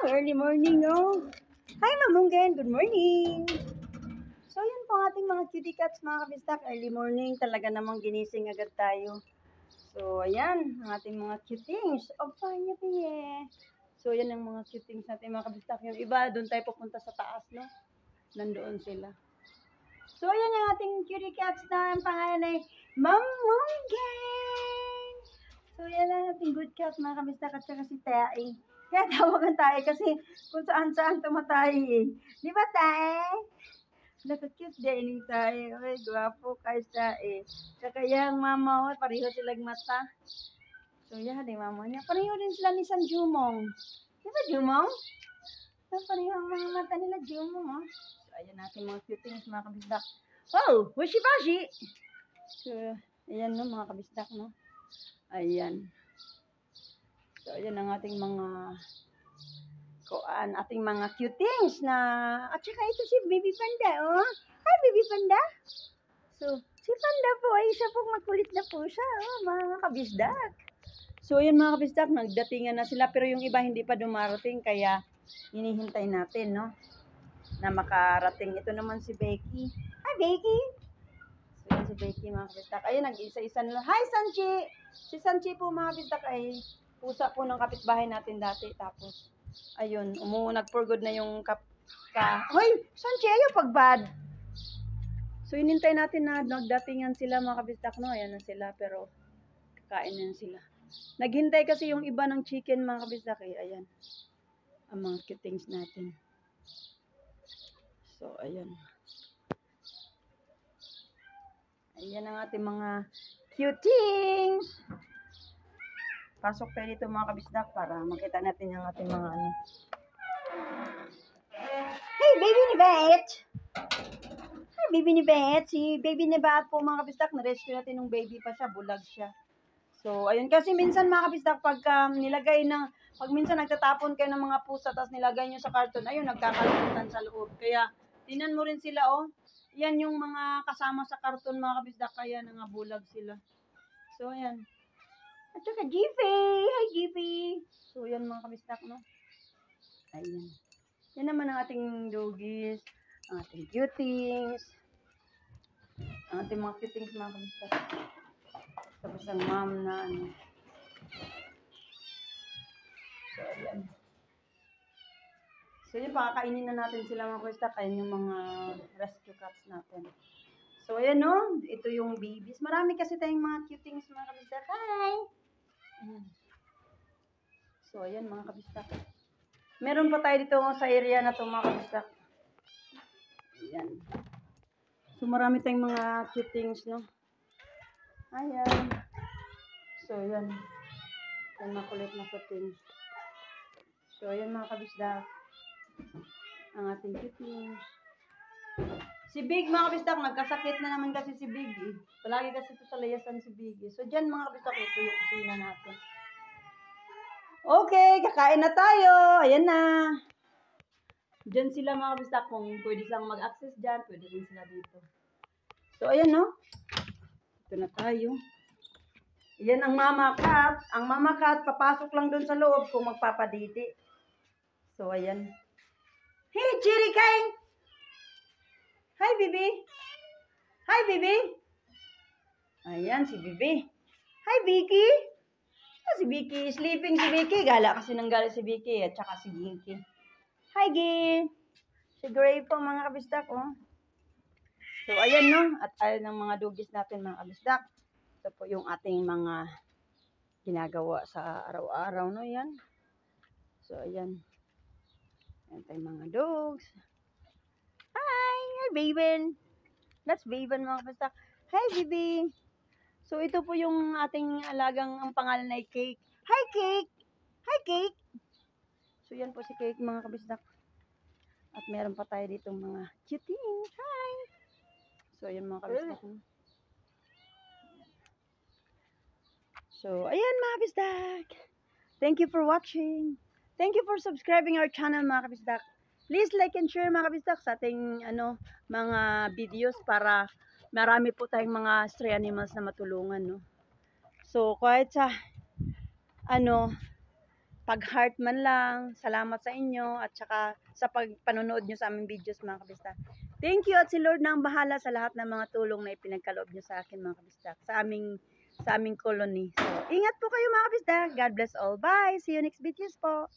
Early morning, oh. Hi, Mamunggen. Good morning. So, yun po ang ating mga cutie cats, mga kabistak. Early morning, talaga namang ginising agad tayo. So, ayan, ang ating mga cutings. Opa, yapiye. So, yan ang mga cutings natin, mga kabistak. Yung iba, doon tayo pupunta sa taas, no? Nandoon sila. So, ayan yung ating cutie cats na ang pangalan ay Mamunggen. So, yan ang ating good cat, mga kabistak, at saka si Tae. Kaya tawagan tayo kasi kung saan-saan tumatay eh. Di ba, Tae? Naka-cute din ni Tae. Ay, gwapo kay Tae. Kaya yung mama ko, pareho silang mata. So, yan, yung mama niya. Pareho din sila ni San Jumong. Di ba, Jumong? So, pareho ang mga mata nila, Jumong, oh. So, ayan natin mga cute things, mga kabistak. Oh, washi-bashi! So, ayan, no, mga kabistak, no? Ayan. So, ayan ang ating mga ating mga cutings na, at saka ito si Baby Panda, oh. Hi, Baby Panda. So, si Panda po ay isa pong makulit na po siya, oh, mga kabisdak. So, ayan mga kabisdak, nagdatingan na sila, pero yung iba hindi pa dumarating, kaya hinihintay natin, no, na makarating. Ito naman si Becky. Hi, Becky. So, ayan si Becky, mga kabisdak. Ayun, nag-isa-isa na. Hi, Sanchi. Si Sanchi po, mga kabisdak, ay pusa po ng kapitbahay natin dati. Tapos, ayun, nag-for-good na yung Hoy, Sanchi, ayaw pagbad. So, inintay natin na nagdatingan sila, mga kabistak, no? Ayan na sila, pero kakain na sila. Naghintay kasi yung iba ng chicken, mga kabistak, eh. Ayan, ang mga cutings natin. So, ayan. Ayan ang ating mga cutings. Pasok tayo dito, mga kabisdak, para makita natin yung ating mga ano. Hey, baby ni Bet! Hi, baby ni Bet! Si baby ni Bet po, mga kabisdak, na-rescue natin nung baby pa siya, bulag siya. So, ayun, kasi minsan, mga kabisdak, pag minsan nagtatapon kayo ng mga pusa, tapos nilagay nyo sa karton, ayun, nagkakalimutan sa loob. Kaya, tinan mo rin sila, oh. Yan yung mga kasama sa karton, mga kabisdak, kaya nangabulag sila. So, ayan. At saka, Giffy! Hi, Giffy! So, yan mga kabistak, no? Ayan. Yan naman ang ating doggies, ang ating cutings, ang ating mga cutings, mga kabistak. Tapos ang mom na, ano. So, ayan. So, yun, pakakainin na natin sila, mga kabistak. Ayan yung mga rescue cats natin. So, ayan, no? Ito yung babies. Marami kasi tayong mga cutings, mga kabistak. Hi! Ayan. So, ayan mga kabistak. Meron pa tayo dito sa area na ito, mga kabistak. Ayan. So, marami tayong mga cutings, no? Ayan. So, ayan. Ayan, makulit na cutings. So, ayan mga kabistak. Ang ating cutings. Si Big, mga kabistak, nagkasakit na naman kasi si Big, eh. Palagi kasi ito sa layasan si Big, eh. So, dyan mga kabistak, ito yung kusina natin. Okay, kakain na tayo. Ayan na. Diyan sila, mga kabistak. Kung pwede silang mag-access dyan, pwede rin sila dito. So, ayan, no? Ito na tayo. Ayan ang mama cat. Ang mama cat, papasok lang doon sa loob kung magpapadidi. So, ayan. Hey, Cherry Kang! Hi, Bibi! Hi, Bibi! Ayan, si Bibi. Hi, Vicky! Si Vicky, sleeping si Vicky. Gala kasi nang gala si Vicky at saka si Ginky. Hi, Gin! Si Gray po, mga kabisdak, oh. So, ayan, no? At ayan ang mga dugis natin, mga kabisdak. Ito po yung ating mga ginagawa sa araw-araw, no? Yan. So, ayan. Ayan tayong mga dogs. Hi! Hi, Baben! That's Baben, mga kabisdak. Hi, baby! So, ito po yung ating alagang, ang pangalan ay Cake. Hi, Cake! Hi, Cake! So, yan po si Cake, mga kabisdak. At meron pa tayo dito mga cutings. Hi! So, ayan mga kabisdak. So, ayan mga kabisdak. Thank you for watching. Thank you for subscribing our channel, mga kabisdak. Please like and share, mga kabisdak, sa ating mga videos para marami po tayong mga stray animals na matulungan, no? So, kahit sa pag-heart man lang. Salamat sa inyo at saka sa panonood nyo sa aming videos mga kabista. Thank you at si Lord na ang bahala sa lahat ng mga tulong na ipinagkaloob nyo sa akin mga kabista. Sa aming colony. So, ingat po kayo mga kabista. God bless all. Bye! See you next videos po.